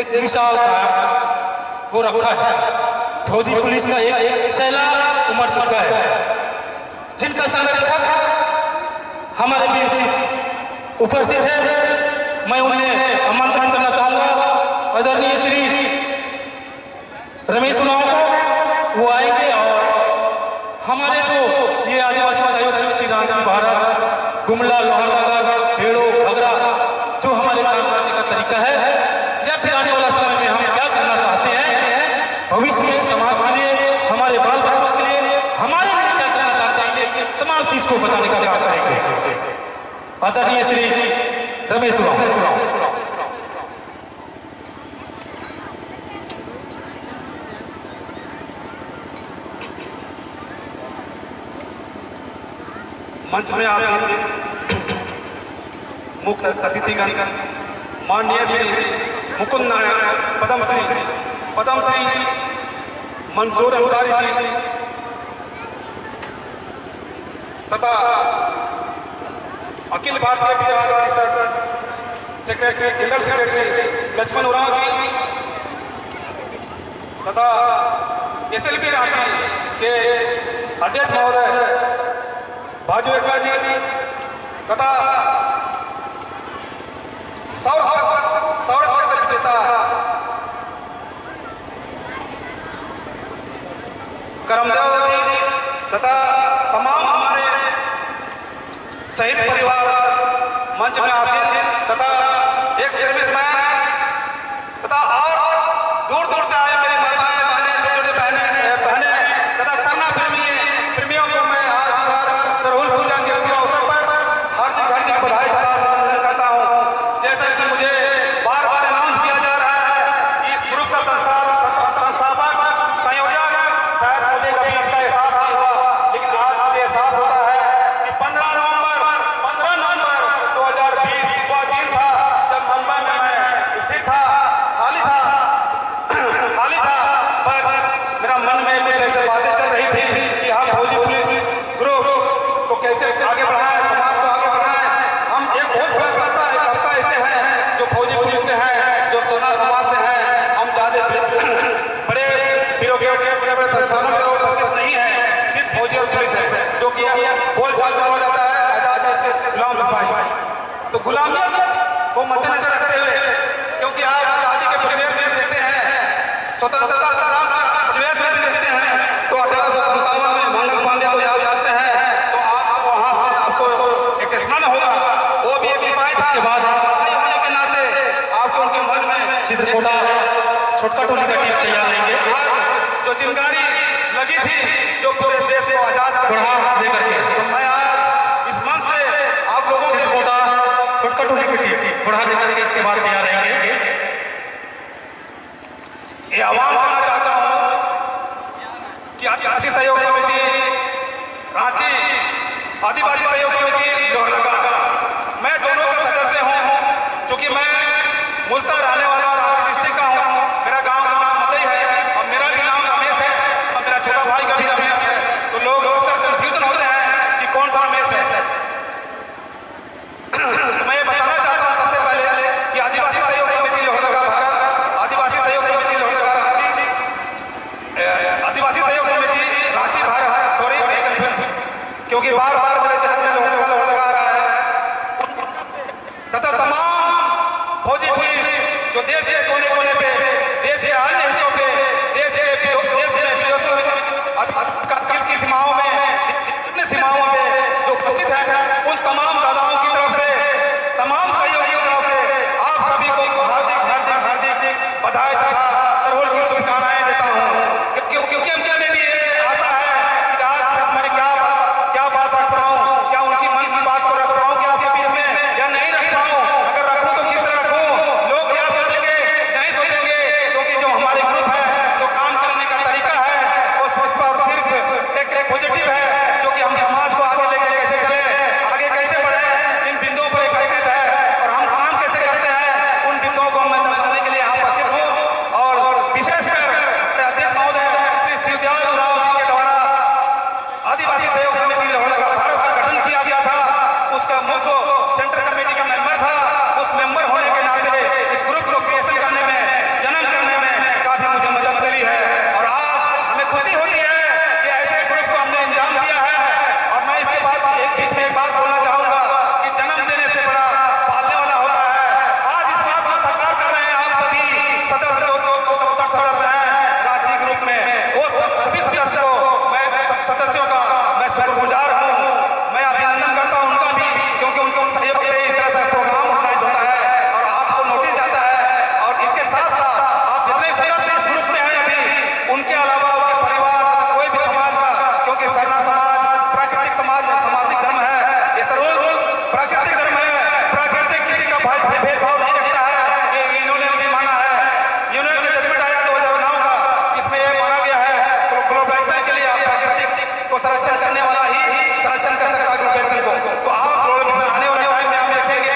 एक विशाल कैंप हो रखा है। फौजी पुलिस का एक सैलाब उमड़ चुका है, जिनका संरक्षक हमारे बीच उपस्थित है। मैं उन्हें आमंत्रित करना चाहूंगा, आदरणीय श्री रमेश उरांव को। वो आएंगे और हमारे जो ये आदिवासी सहयोग समिति रांची भारत, गुमला, लोहरदगा, भेड़ो, घगरा, जो हमारे काम करने का तरीका है, या फिर आने वाला समय में हम क्या करना चाहते हैं, भविष्य में समाज के लिए, हमारे बाल बच्चों के लिए, हमारे लिए क्या करना चाहते हैं, ये तमाम चीज को बताने का काम करेंगे। आदरणीय श्री रमेश उरांव। मंच में आसीन मुख्य अतिथिगण माननीय श्री मुकुंद नायक, पद्मश्री मंसूर अंसारी जी तथा अखिल Bharatiya Vikas Parishad secretary, general secretary Laxman Oraon ji तथा SLP रांची के अध्यक्ष महोदय बाजू एक्का जी तथा सौर चक्र विजेता करमदेव जी तथा तमाम हमारे शहीद परिवार मंच में आसीन तथा एक सर्विसमैन तथा और दूर दूर से आए मेरी माताएं, बहनें, छोटे छोटे बहनें तथा सरना प्रेमियों को मैं आज सरहुल पूजा के पूरा अवसर पर हार्दिक बधाई करता हूँ। जैसा कि मुझे बार बार अनाउंस किया जा रहा है कि इस ग्रुप का संस्थापक संयोजक शायद मुझे कभी इसका एहसास नहीं हुआ, लेकिन आज मुझे एहसास होता है कि 15 नवंबर 2020 वह दिन था जब मुंबई में मैं स्थित था, खाली था, पर मेरा मन में कुछ ऐसी बातें चल रही थी कि हम फौजी पुलिस ग्रुप को कैसे आगे बढ़ाएं, समाज को आगे बढ़ाएं। हम एक बहुत बड़ा करता ऐसे हैं जो फौजी पुलिस से हैं, जो सोना समाज से हैं। हम ज़्यादा बड़े ब्यूरोक्रेट बड़े संस्थानों में लोग उपस्थित नहीं है, सिर्फ फौजी और पुलिस है, जो कि बोल चाल में हो जाता है आजाद देश के गुलाम सिपाही। तो गुलामियत को मद्देनजर रखते हुए, क्योंकि आप आजादी के परिवेश में देखते हैं, स्वतंत्रता संग्राम के परिवेश में भी देखते हैं, तो 1857 में मंगल पांडे को याद करते हैं, तो आपको वहाँ से आपको एक स्मरण होगा। वो भी एक सिपाही था, इसके बाद सिपाही होने के नाते आपको उनके मन में चित्रकोटा छोटका टोली का टीम तैयार रहेंगे, जो चिंगारी लगी थी, जो पूरे देश को आजाद लेकर के। तो मैं आज इस मंच से आप लोगों के छोटका टोली की टीम थोड़ा लेकर के इसके बाद तैयार रहेंगे। ये आह्वान करना चाहता हूँ कि आदिवासी सहयोग समिति रांची, आदिवासी सहयोग समिति लोहरदगा, मैं दोनों का सदस्य हूँ। चूंकि मैं मूलतः रहने वाला रांची डिस्ट्रिक्ट का हूँ, मेरा गांव का नाम मदई है और मेरा भी नाम रमेश है और मेरा छोटा भाई का भी रमेश है, तो लोग अक्सर कंफ्यूजन होते हैं कि कौन सा रमेश है। तो मैं ये बताना चाहता हूँ सबसे पहले कि आदिवासी सहयोग समिति लोहरदगा भारत, आदिवासी सहयोग समिति लोहरदगा रांची, आदिवासी सहयोग समिति रांची भारत, सॉरी क्योंकि बार बार मेरे चैनल में लोग प्राकृतिक धर्म है, प्राकृतिक किसी का भेदभाव नहीं रखता है, ये इन्होंने भी माना है। यूनियन का जजमेंट आया 2009 का, जिसमें यह माना गया है तो ग्लोबलाइजेशन के लिए आप प्राकृतिक को संरक्षण करने वाला ही संरक्षण कर सकता है ग्लोबलाइजेशन को। तो आप ग्लोबलाइजेशन आने वाले टाइम में आप देखेंगे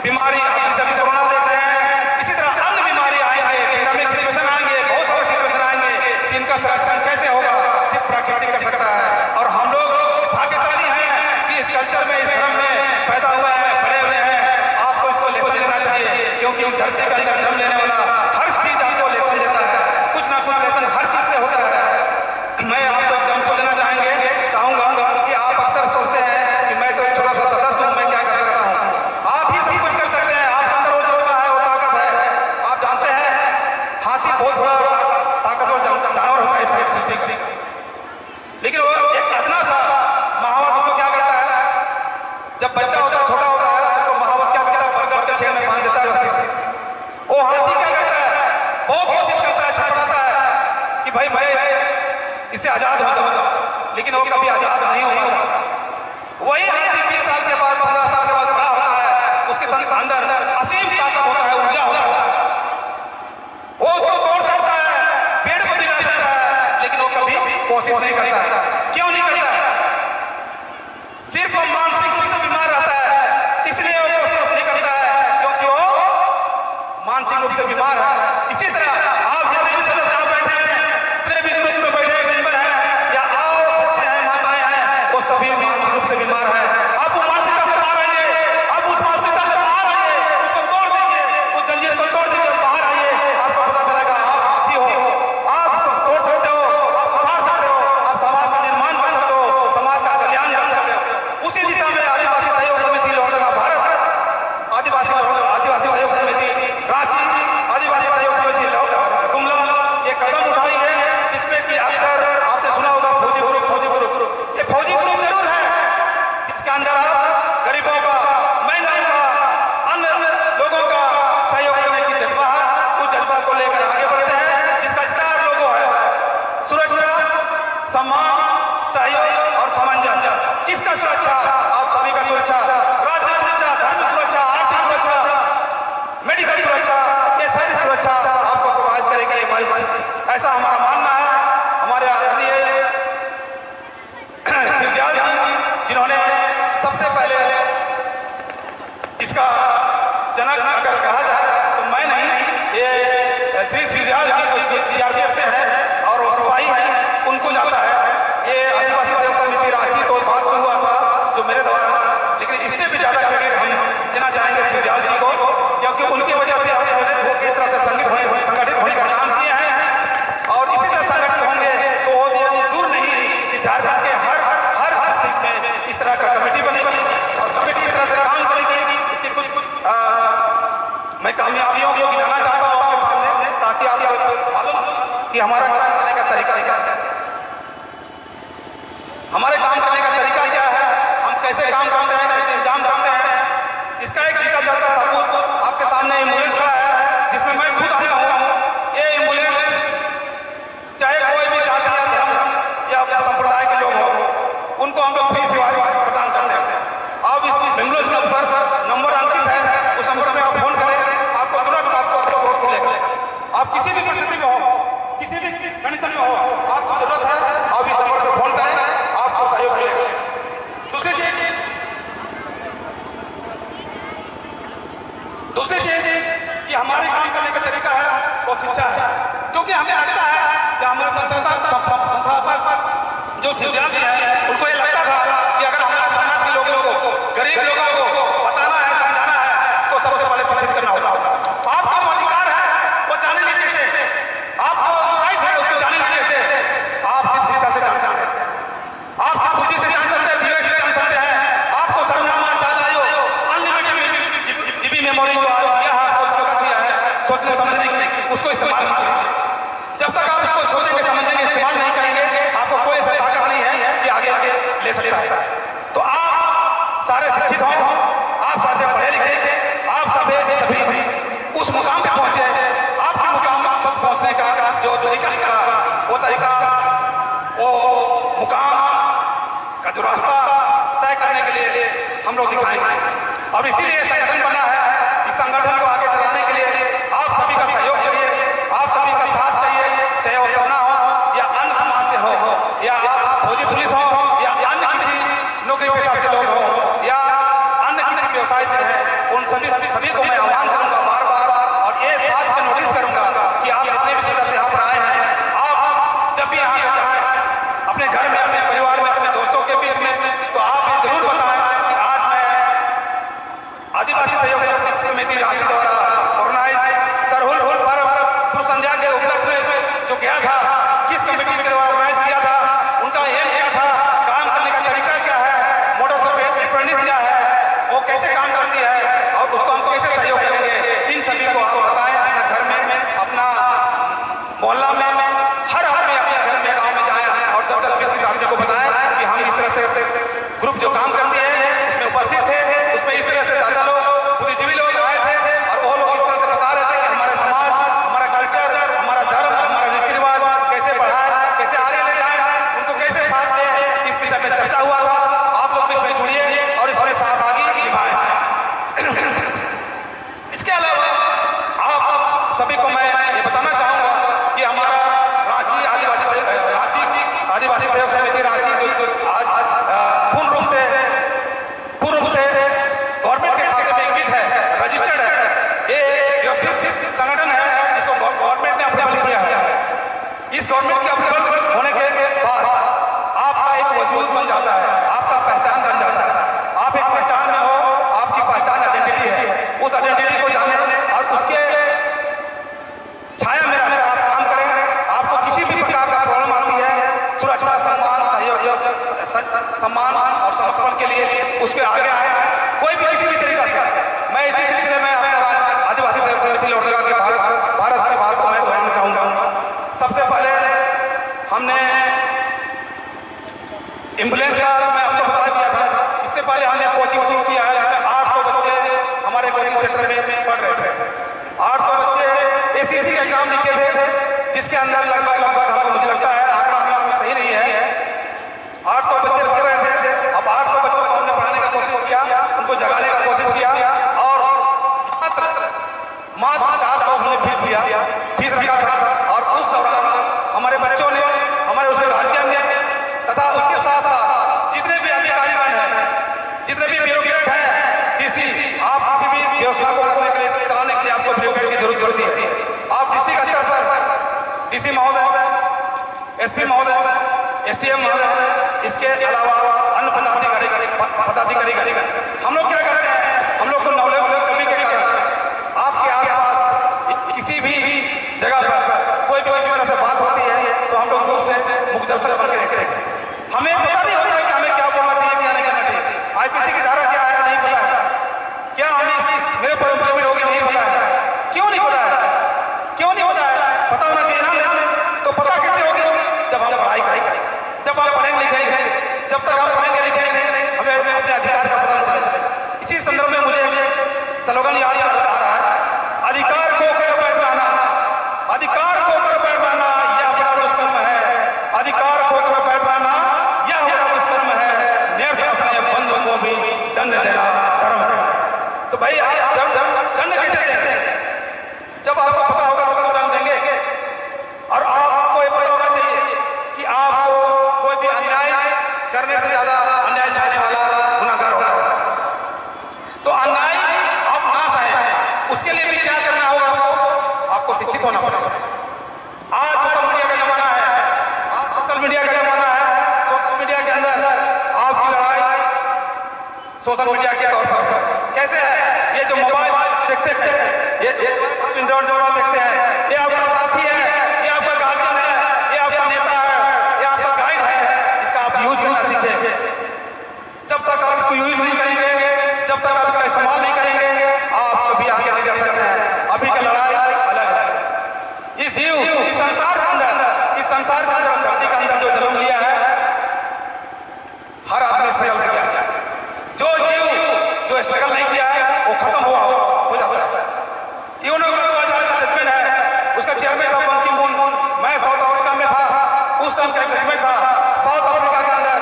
बीमारी, आप सभी कोरोना देख रहे हैं, इसी तरह अन्य बीमारी आएंगे, पैंडेमिक सिचुएशन आएंगे, बहुत सारे सिचुएशन आएंगे, इनका संरक्षण कैसे होगा? सिर्फ प्राकृतिक कर सकता है। और हम लोग भाग्यशाली हैं कि इस कल्चर में, इस धर्म में पैदा हुए हैं, बड़े हुए हैं। आपको इसको लेसन लेना चाहिए, क्योंकि इस धरती के अंदर जन्म लेने वाला हर चीज आपको लेसन देता है, कुछ ना कुछ लेसन हर चीज से होता है। मैं आप लोग जन्म को लेना चाहूंगा कि आप अक्सर सोचते हैं कि मैं तो एक छोटा सा सदस्य हूँ, मैं क्या कर सकता हूँ? आप ही सब कुछ कर सकते हैं। आपके अंदर वो जज्बा है, वो ताकत है। आप जानते हैं हाथी बहुत बड़ा ताकतवर जानवर होता है इस सृष्टि का, लेकिन वो एक अदना सा महावत उसको क्या करता है? जब बच्चा होता है, छोटा होता है, उसको महावत क्या करता है? बरगद के छेड़ में बांध देता है रस्सी से। वो हाथी क्या करता है? बहुत कोशिश करता है, छटपटाता है कि भाई मैं इससे आजाद हो जाऊं, लेकिन वो कभी आजाद नहीं हो पाता। वही हाथी 20 साल के बाद, 15 साल के बाद बड़ा होता है, उसके अंदर असीम ताकत होता है, ऊर्जा होता है, वो उसको तोड़ सकता है, पेड़ को दिला सकता है, लेकिन वो कभी कोशिश नहीं करता है। क्यों नहीं करता है? सिर्फ वो मानसिक रूप से बीमार रहता है, इसलिए वो कोशिश नहीं करता है, क्योंकि वो मानसिक रूप से बीमार है। इसी तरह आप जितने भी सदस्य आप बैठे हैं, जितने भी ग्रुप में बैठे मेंबर हैं या और बच्चे हैं, माताएं हैं, वो सभी मानसिक रूप से बीमार हैं। आप वो मानसिकता से बाहर आइए, आप उस मानसिकता से बाहर आइए, उसको तोड़ दीजिए, उस जंजीर को तोड़ दीजिए, बाहर आइए। आपको पता चलेगा आप हाथी हो, आप तोड़ सकते हो, आप उखाड़ सकते हो, आप समाज का निर्माण कर सकते हो, समाज का कल्याण कर सकते हो। उसी दिशा में आदिवासी सहयोग समिति लोहरदगा भारत, आदिवासी सहयोग समिति रांची, आदिवासी सहयोग समिति गुमला ये कदम उठाई है, जिसमें कि अक्सर आपने सुना होगा फौजी ग्रुप। ये फौजी ग्रुप जरूर है, इसके अंदर आप गरीबों का, महिलाओं का, अन्य लोगों का सहयोग करने की जज्बा है। उस जज्बा को लेकर आगे बढ़ते हैं, जिसका 4 लोगो है: सुरक्षा, सम्मान, सहयोग और सामंजस्य। किसका सुरक्षा? आप सभी का सुरक्षा, राज्य की सुरक्षा, धर्म की सुरक्षा, आर्थिक सुरक्षा, मेडिकल सुरक्षा, ये सारी सुरक्षा आपको प्रोवाइड करेगा ये मंच। ऐसा हमारा मानना है। हमारे आदरणीय शिवदयाल जी, जिन्होंने सबसे पहले इसका जनक अगर कहा जाए तो मैं नहीं, ये श्री शिवदयाल जी जो CRPF से हैं और वो सिपाही हैं, उनको जाता है। ये आदिवासी सहयोग समिति रांची तो बात में हुआ था जो मेरे द्वारा, लेकिन इससे भी ज्यादा क्रेडिट हम देना चाहेंगे शिवदयाल जी को, क्योंकि उनकी वजह से हम प्रेरित होकर इस तरह से संगठित होने का काम किए हैं। और इसी तरह संगठित होंगे तो वो दूर नहीं कि झारखंड के हर डिस्ट्रिक्ट में इस तरह का कमेटी बनेगी और कमेटी इस तरह से काम करेगी। इसकी कुछ मैं कामयाबियों को गिनाना चाहता हूँ आपके सामने, ताकि आपको मालूम कि हमारा काम करने का तरीका क्या है, हमारे काम करने का तरीका क्या है, हम कैसे काम करते हैं, कैसे इंतजाम करते हैं। इसका एक जीता जाता सबूत आपके सामने एम्बुलेंस खड़ा है, जिसमें मैं खुद आया हूँ। ये एम्बुलेंस चाहे कोई भी जाति या धर्म या संप्रदाय के लोग हो, उनको हम लोग फ्री सेवा प्रदान करते हैं। अब इस एम्बुलेंस पर नंबर अंकित है, उस नंबर में आप फोन करें, आपको तुरंत आपको सहयोग मिलेगा। आप किसी भी परिस्थिति में हो, किसी भी कंडीशन में हो, आपको जरूरत है, आप इस नंबर पर फोन करें, आपको सहयोग मिलेगा। दूसरी चीज कि हमारे काम करने का तरीका है वो शिक्षा है, क्योंकि हमें लगता है कि हमारे संस्थापक जो शिवदयाल जी हैं, उनको ये लगता था कि अगर हमारे समाज के लोगों को, गरीब लोगों को बताना है, समझाना है, तो सबसे पहले शिक्षित करना होगा। आपका जो अधिकार है वो जानेंगे कैसे? आपका जो राइट है उसको जानेंगे कैसे? आप सिर्फ शिक्षा से जान सकते हैं, आप सिर्फ बुद्धि से जान सकते हैं, विवेक से जान सकते हैं। आपको सरनामा, चाल आयोग, अनलिमिटेड जीबी मेमोरी जो दिया है, आपको ताकत दिया है सोचने समझने की, उसको इस्तेमाल कीजिए। जब तक आप उसको सोचेंगे, समझेंगे, इस्तेमाल नहीं करेंगे, आपको कोई ऐसा ताकत नहीं है कि आगे ले सकता है। तो आप सारे शिक्षित हो, आप सारे पढ़े लिखे, आप सभी उस मुकाम पे पहुंचे। आपके मुकाम पर पहुंचने का जो तरीका वो मुकाम का जो रास्ता तय करने के लिए हम लोग दिखाएंगे। और इसीलिए संगठन बना है। इस संगठन को आगे चलाने के लिए आप सभी का सहयोग चाहिए, आप सभी का साथ चाहिए, चाहे वो सेना हो या अन्य समाज से हो, या आप फौजी पुलिस हो, या अन्य किसी नौकरी पेशा से लोग हो, या अन्य किसी व्यवसाय से है, उन सभी को मैं आह्वान करूंगा बार बार, और ये साथ में नोटिस करूंगा कि आप जितने भी सदस्य यहाँ पर आए हैं, आप जब भी यहाँ से जाएं अपने घर में, अपने परिवार में, अपने दोस्तों के बीच में, तो आप ये जरूर बताएं कि आज मैं आदिवासी सहयोग समिति रांची द्वारा ऑर्गेनाइज सरहुल पर्व पूर्व संध्या के उपलक्ष्य में जो गया था, किस कमेटी के द्वारा ऑर्गेनाइज किया था, उनका एम क्या था, काम करने का तरीका क्या है, मोटर अप्रेंटिस क्या है, वो कैसे काम करती है, और उसको हम कैसे सहयोग करेंगे, इन सभी को आप बताएं। अपने घर में, अपना मोहल्ला में, हर आदमी अपने घर में, गाँव में जाए और 10-10-20 आदमी को बताएं कि हम इस तरह से ग्रुप जो काम करती है उसमें उपस्थित थे, उसमें इस तरह से दादा लोग, बुद्धिजीवी लोग आए थे, और वो लोग इस तरह से बता रहे थे कि हमारे समाज, हमारा कल्चर, हमारा धर्म, हमारा रीति रिवाज कैसे बढ़ाए, कैसे आगे ले जाए, उनको कैसे साथ दें, इस विषय में चर्चा हुआ था। आप लोग भी इसमें जुड़िए और इसमें सहभागी निभाएं। इसके अलावा आप सभी को मैं ये बताना चाहूंगा कि हमारा रांची आदिवासी सहयोग समिति रांची जो आज पूर्ण रूप से गवर्नमेंट के खाते में अंकित है, रजिस्टर्ड है, ये व्यवस्थित संगठन है जिसको गवर्नमेंट ने अप्रूवल किया है। इस गवर्नमेंट के अप्रूवल होने के बाद आपका एक वजूद बन जाता है, आपका पहचान बन जाता है, आप एक पहचान में हो, आपकी पहचान आइडेंटिटी है, उस आइडेंटिटी को जाने और उसके छाया में रहकर आप काम करें। आपको किसी भी प्रकार का प्रॉब्लम आती है, सुरक्षा, सम्मान, सहयोग, सम्मान और समर्पण के लिए उसके आगे आए, कोई भी किसी भी तरीका से। मैं इसी सिलसिले में आपको आदिवासी सहयोग समिति लोहरदगा के भारत की बात को मैं दोहराना चाहूँगा। सबसे पहले हमने एम्बुलेंस का मैं आपको बता दिया था, इससे पहले हमने कोचिंग शुरू किया है जिसमें 800 बच्चे हमारे कोचिंग सेंटर में पढ़ रहे थे। 800 बच्चे ACC का एग्जाम लिखे थे, जिसके अंदर लगभग हमको मुझे लगता है आंकड़ा हमें सही नहीं है, 800 बच्चे पढ़ रहे थे। अब 800 बच्चों को हमने पढ़ाने का कोशिश किया, उनको जगाने का कोशिश किया, और मात्र 400 हमने फीस रखा था। और उस दौरान हमारे बच्चों ने, हमारे उसके गार्जियन ने, तथा उसके साथ साथ जितने भी अधिकारीगण हैं, जितने भी ब्यूरोक्रेट हैं, DC, आप किसी भी व्यवस्था को करने के लिए, चलाने के लिए आपको ब्यूरोक्रेट की जरूरत पड़ती है। आप डिस्ट्रिक्ट स्तर पर DC महोदय, SP महोदय, STM महोदय, इसके अलावा अन्य पदाधिकारी हम लोग क्या करते हैं, हम लोग को नॉलेज की कमी के कारण आपके आसपास किसी भी जगह पर कोई भी किसी तरह से बात होती है तो हम लोग दूर से मुखदर्शक बन के रहते हैं। हमें पता नहीं होता है कि हमें क्या बोलना चाहिए, क्या नहीं करना चाहिए। IPC की धारा क्या है नहीं पता है, क्या हमें मेरे पर पेमेंट होगी नहीं पता है, क्यों नहीं पता है, क्यों नहीं पता है, पता होना चाहिए ना। तो पता कैसे होगी, जब हम पढ़ाई करेंगे, जब आप पढ़ेंगे लिखेंगे, जब तक आप पढ़ेंगे लिखेंगे हमें अपने अधिकार का पता चलेगा। इसी संदर्भ में मुझे स्लोगन याद आ रहा है, अधिकार को कर बैठ रहना, अधिकार को कर बैठ रहना यह बड़ा दुष्कर्म है, अधिकार को कर बैठ रहना यह बड़ा दुष्कर्म है, निर्भय अपने बंधु को भी दंड देना धर्म है। तो भाई आप दंड कैसे देंगे, जब आपको पता होगा तो दंड देंगे। और आपको ये पता होना चाहिए कि आपको कोई भी अन्याय करने से ज्यादा अन्याय सहने वाला गुनाहगार होता है। तो अन्याय आप ना सहें, उसके लिए भी क्या करना होगा, आपको शिक्षित होना पड़ेगा। आज सोशल मीडिया का जमाना है, सोशल मीडिया के अंदर आपकी लड़ाई सोशल मीडिया के तौर पर कैसे है, ये जो मोबाइल देखते हैं, ये इंटरनेट मोबाइल देखते हैं, ये आपका साथी है, ये आपका गार्जियन है, ये आपका नेता है, ये आपका गाइड है, इसका आप यूज करना सीखेंगे। जब तक आप इसको यूज नहीं करेंगे, जब तक आप इसका इस्तेमाल नहीं करेंगे, आप कभी आगे नहीं जा सकते हैं। अभी का लड़ाई अलग है। इस जीव, इस संसार के अंदर, धरती के अंदर जो जन्म लिया है, हर आदमी स्ट्रगल किया है। जो जीव जो स्ट्रगल नहीं किया है वो खत्म हो जाता है। यूनो का 2000 का जजमेंट है, उसका चेयरमैन था बन की मून, मैं साउथ अफ्रीका में था, उस टाइम का जजमेंट था, साउथ अफ्रीका के अंदर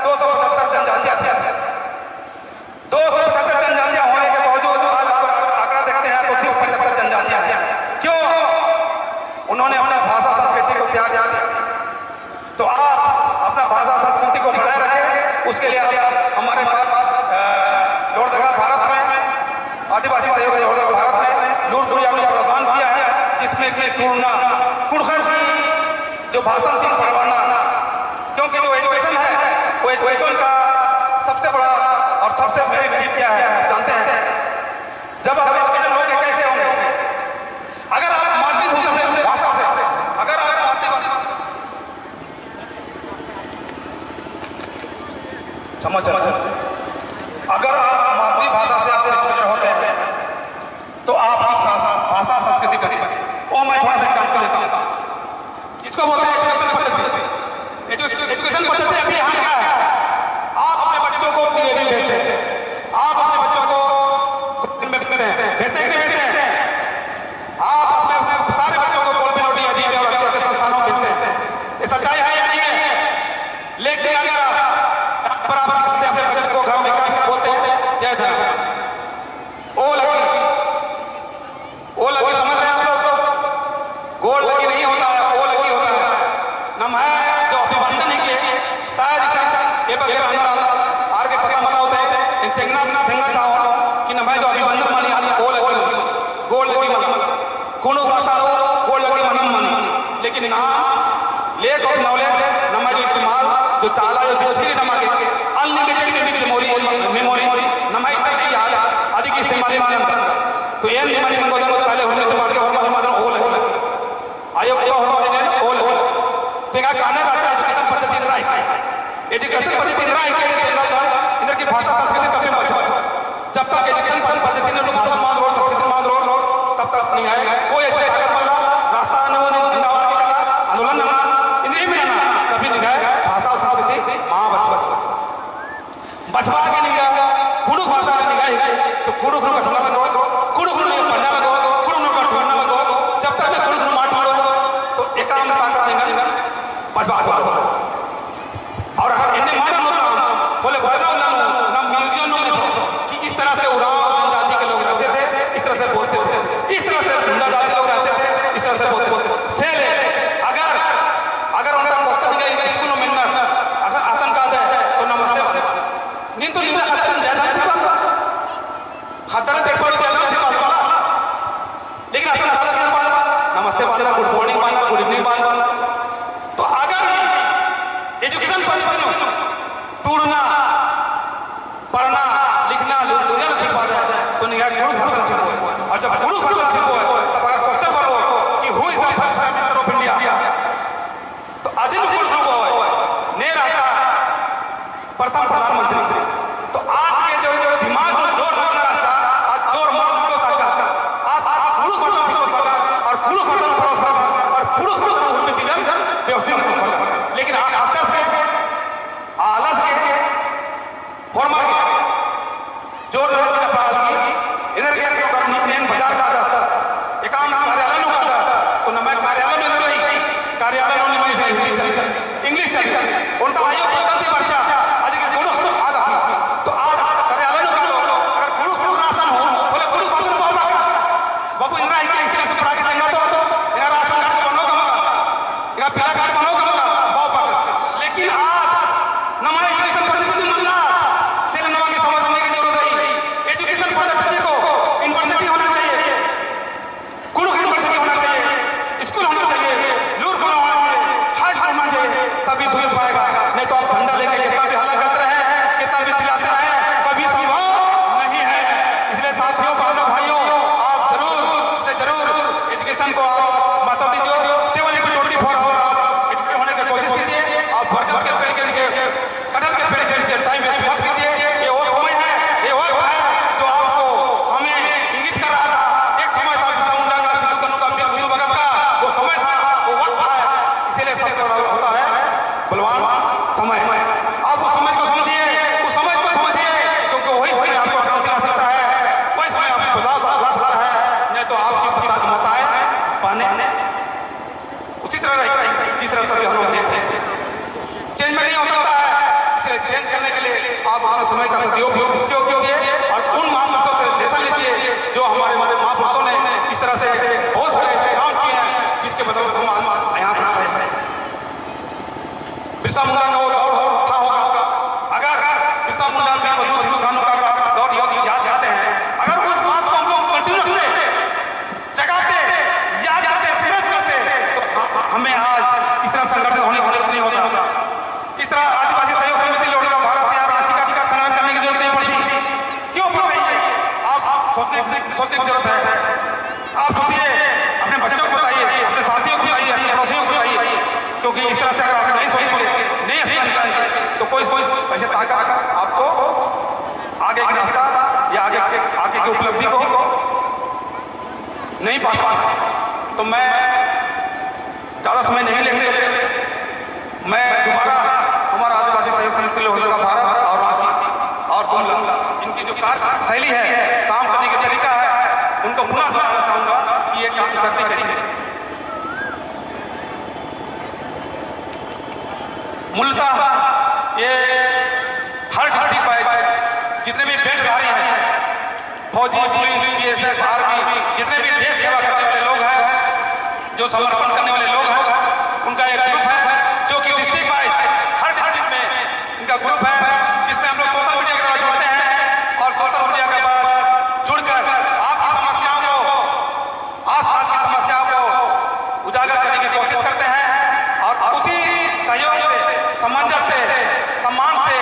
275 जनजातियां थी, 2 आदिवासी सहयोग योजना भारत ने लूर दुनिया को प्रदान किया है, जिसमें कि टूरना कुड़खर की जो भाषण थी पढ़वाना, क्योंकि जो एजुकेशन है वो एजुकेशन का सबसे बड़ा और सबसे मेरिट चीज क्या है जानते हैं? जब आप एजुकेशन होंगे कैसे होंगे? अगर आप मातृभाषा से भाषा से अगर आप मातृभाषा अगर आप मातृभाषा से आप एजुकेटेड होते हैं तो आपकी भाषा संस्कृति बची। और मैं थोड़ा सा एग्जाम्पल देता हूँ, जिसको बोलते हैं एजुकेशन पद्धति। एजुकेशन पद्धति अभी यहाँ क्या है? आप अपने बच्चों को डीएवी भेजते हैं, आप अपने बच्चों को में भेजते हैं कि नहीं भेजते हैं? आप अपने सारे बच्चों को गोल्डन डीएवी और अच्छे अच्छे संस्थानों में भेजते हैं। ये सच्चाई है या नहीं है? लेकिन अगर पर आप अपने बच्चों को घर में क्या बोलते हैं? जय धन ओ लगी समझ रहे हैं आप लोग? गोल लगी नहीं होता है, ओ लगी होता है। नम है जो अभिवंदन के शायद ये बगैर आर के पता मला होता है इन तेंगा चाहो कि नम है जो अभिवंदन मानी आदि ओ लगी गोल लगी मला कोनो भाषा हो गोल लगी मनम मानी, लेकिन ना लेक ऑफ नॉलेज नम है जो इस्तेमाल जो चाला जो चिचरी नमा के अनलिमिटेड के बीच मेमोरी नमाई से नहीं याद अधिक इस्तेमाल मानन तो ये निमन को पहले होने के बाद के और मानन हो लगे आयोग को और ने हो लगे तेगा काने राजा एजुकेशन पद्धति राय एजुकेशन पद्धति राय के तेगा इधर की भाषा संस्कृति तब भी बचा। जब तक एजुकेशन पद्धति ने भाषा मान रो संस्कृति मान रो तब तक नहीं आएगा कोई ऐसा ताकत वाला रास्ता न होने अंडावर की कला आंदोलन ना इंद्रिय में ना कभी नहीं गए भाषा संस्कृति मां बचवा के निगाह कुड़ुक भाषा के निगाह तो कुड़ुक का सुनना लगो कुड़ुक ने पढ़ना लगो कुड़ुक ने ढूंढना लगो। जब तक कुड़ुक ने मार ढूंढो तो एकाम ताकत देगा बचवा और अगर इन्हें माना होता बोले भरना ना म्यूजियम में कि इस तरह से उराव जनजाति के लोग रहते थे, इस तरह से बोलते थे, इस तरह से ढूंढा जाति लोग रहते थे, इस तरह से बोलते सेल अगर उनका क्वेश्चन गई स्कूल में मिलना अगर आसन का है तो नमस्ते बात नहीं तो नीला खतरन ज्यादा से बात खतरन तेरे पर ज्यादा से बात वाला, लेकिन आसन काला के बात नमस्ते बात गुड मॉर्निंग बात गुड इवनिंग बात। तो अगर एजुकेशन पद्धति में टूटना पढ़ना लिखना लोगों से बात है तो निगाह गुरु भाषा से हो, और जब गुरु भाषा से हो तब अगर क्वेश्चन करो कि who is the first prime minister of India तो आदिम पुरुष लोग हो ने राजा प्रथम प्रधानमंत्री। तो आज के जो दिमाग में जोर लगना राजा आज जोर मार लगो ताका आज गुरु भाषा से होता और गुरु भाषा में परोस और गुरु भाषा में उर्मी चीजें व्यवस्थित होता, लेकिन आज आदर्श के आलस के फॉर्मल जोर लगा चीज अपराध की इधर के तो करनी मेन बाजार का था एक काम कार्यालय का था तो न मैं कार्यालय में नहीं कार्यालय में मैं हिंदी चली इंग्लिश चली उनका आयोग पद्धति वर्षा आज के गुरु आधा तो आज कार्यालय का लो अगर गुरु से राशन हो बोले गुरु भाषण बाबू इंदिरा के इसी से पढ़ा के देंगे तो यार राशन कार्ड बनो कमला या पीला कार्ड बनो कमला बाबू लेकिन आज नमा एजुकेशन पद्धति मिलना से नमा की समझने की जरूरत है। एजुकेशन पद्धति को यूनिवर्सिटी होना चाहिए, गुरु यूनिवर्सिटी होना चाहिए, स्कूल होना चाहिए, लूर होना चाहिए, हाई स्कूल होना चाहिए, तभी सुलझ पाएगा। नहीं तो आप झंडा लेके कितना भी हल्ला करते रहे कितना भी चिल्लाते रहे कभी संभव नहीं है। इसलिए साथियों बहनों भाइयों आप जरूर एजुकेशन को आप महत्व दीजिए। 7/24 आवर आप एजुकेट होने की कोशिश कीजिए। आप बरगद के पेड़ के नीचे कटहल के पेड़ के नीचे टाइम वेस्ट मत कीजिए। ये वो समय है ये वक्त है जो आपको हमें इंगित कर रहा था। एक समय था बिरसा मुंडा का सिद्धू कन्हू का वीर बुद्धू भगत का वो समय था वो वक्त है, इसीलिए सबसे बड़ा होता है बलवान समय। आप उस समय को समझिए क्योंकि वही समय आपको क्रांति ला सकता है, वही समय आपको बदलाव ला सकता है। नहीं तो आपकी माताएं पाने उसी तरह रहेगी जिस तरह से हम लोग देखते हैं। चेंज में नहीं हो सकता है, इसलिए चेंज करने के लिए आप अपने समय का सदुपयोग कीजिए और उन महापुरुषों से लेसन लीजिए जो हमारे महापुरुषों ने इस तरह से बहुत सारे ऐसे काम किए हैं जिसके बदौलत हम आज यहाँ पर खड़े हैं। बिरसा मुंडा का वो दौर था होगा, अगर बिरसा मुंडा भी मधु सिंधु खानों का दौर याद करते हैं, अगर उस बात को सोचने की जरूरत है। आप सोचिए, अपने बच्चों को बताइए, अपने साथियों को बताइए, अपने पड़ोसियों को बताइए, क्योंकि इस तरह से अगर आप नहीं सोचेंगे, नहीं सोचेंगे तो कोई ऐसे ताकत आपको आगे की रास्ता या आगे की उपलब्धि को नहीं पा सकता। तो मैं ज़्यादा समय नहीं लेते, मैं दोबारा हमारा आदिवासी सहयोग समिति लोहरदगा भारत और रांची और गुमला इनकी जो कार्य शैली है, काम करने का तरीका है, उनको पुनः दोहराना चाहूंगा कि ये काम करते कैसे है। मूलतः ये हर डिस्ट्रिक्ट वाइज जितने भी बेल्टधारी हैं, फौजी, पुलिस, बीएसएफ, आर्मी, जितने भी देश सेवा करने वाले लोग हैं, जो समर्पण करने वाले लोग हैं, उनका एक ग्रुप है जो कि डिस्ट्रिक्ट वाइज हर डिस्ट्रिक्ट में इनका ग्रुप है, जिसमें हम लोग सोशल मीडिया के द्वारा जुड़ते हैं और सोशल मीडिया के बाद जुड़कर आपकी समस्याओं को, आसपास की समस्याओं को उजागर करने की कोशिश करते हैं और उसी सहयोग से, सामंजस्य से, सम्मान से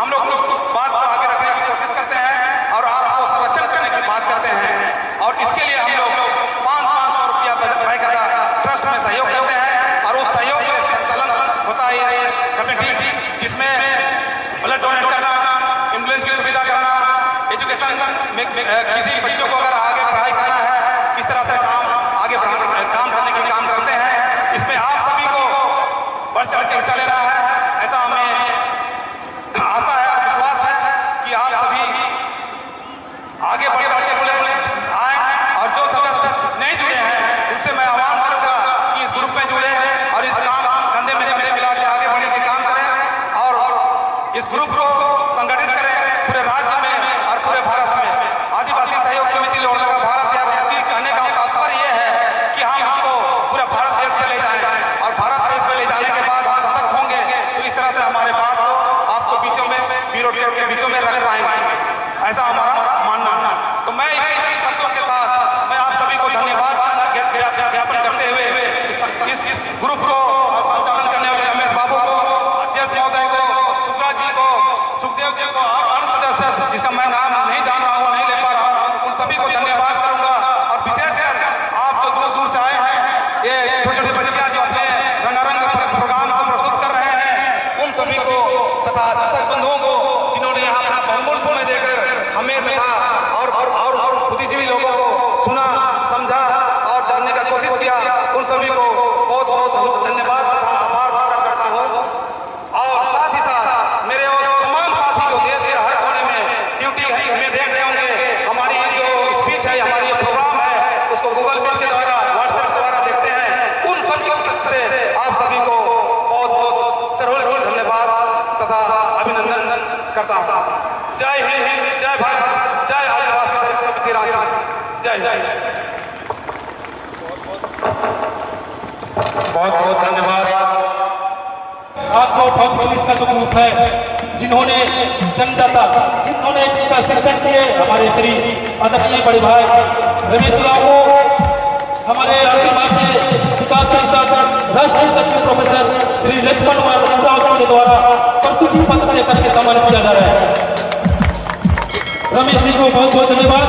हम लोग उस बात को आगे रखने की कोशिश करते हैं और आपको संरक्षण करने की बात करते हैं। और इसके लिए हम लोग 500 रुपया बाकायदा ट्रस्ट में सहयोग करते हैं और उस सहयोग से संचालन होता है ये कमेटी, जिसमें ब्लड डोनेट करना, एम्बुलेंस की सुविधा करना, एजुकेशन में किसी बच्चों को अगर आगे पढ़ाई करना है, इस तरह से आगे काम करने के काम करते हैं। इसमें आप सभी को बढ़ चढ़ के हिस्सा लेना है, ऐसा हमें आशा है, विश्वास है कि आप सभी आगे बढ़ चढ़ के बोले आए और जो सदस्य नहीं जुड़े हैं उनसे मैं आह्वान करूंगा कि इस ग्रुप में जुड़े और इस काम कंधे में कंधे मिला के आगे बढ़ने के काम करें और इस ग्रुप को संगठित करें पूरे राज्य में और पूरे भारत में। आदिवासी सहयोग समिति लोहरदगा भारत या रांची कहने का तात्पर्य यह है कि हम इसको पूरे भारत देश में ले जाएं और भारत देश में ले जाने के बाद हम सशक्त होंगे तो इस तरह से हमारे बात को आपको बीचों में ब्यूरोक्रेट के बीचों में रख पाएंगे, ऐसा हमारा मानना है। तो मैं इसी शब्दों के साथ मैं आप सभी को धन्यवाद ज्ञापन करते हुए इस ग्रुप को संचालन करने वाले रमेश बाबू को, अध्यक्ष महोदय को, सुब्राज जी को, सुखदेव जी को और अन्य सदस्य जिसका मैं नाम नहीं जान रहा हूँ, नहीं ले पा रहा हूँ, उन सभी को धन्यवाद करूंगा। और विशेषकर आप जो दूर दूर से आए हैं, ये छोटे छोटे बच्चियां जो अपने रंगारंग प्रोग्राम को प्रस्तुत कर रहे हैं, उन सभी को तथा दर्शक बंधुओं को जिन्होंने यहाँ अपना बहुमूल्य समय देकर हमें तथा और बुद्धिजीवी लोगों को सुना, समझा और जानने का कोशिश किया, उन सभी को बहुत बहुत धन्यवाद तथा आभार प्रकट करता हूँ। और साथ ही साथ मेरे और तमाम साथी जो देश के हर कोने में ड्यूटी है हमें देख रहे होंगे, हमारी जो स्पीच है, हमारी ये प्रोग्राम है, उसको गूगल मीट के द्वारा, व्हाट्सएप के द्वारा देखते हैं, उन सभी से आप सभी को बहुत बहुत सरोल धन्यवाद तथा अभिनंदन करता हूँ। जय हिंद, जय भारत, जय आदिवासी सहयोग समिति रांची, जय हिंद। बहुत बहुत धन्यवाद। साथियों, फौज पुलिस का जो ग्रुप है, जिन्होंने जनदाता, जिन्होंने जिनका शिक्षण किए, हमारे श्री आदरणीय बड़े भाई रमेश राव को, हमारे अखिल भारतीय विकास परिषद राष्ट्रीय सचिव प्रोफेसर श्री लक्ष्मण उरांव के द्वारा प्रस्तुति पत्र लेकर के सम्मानित किया जा रहा है। रमेश जी को बहुत बहुत धन्यवाद।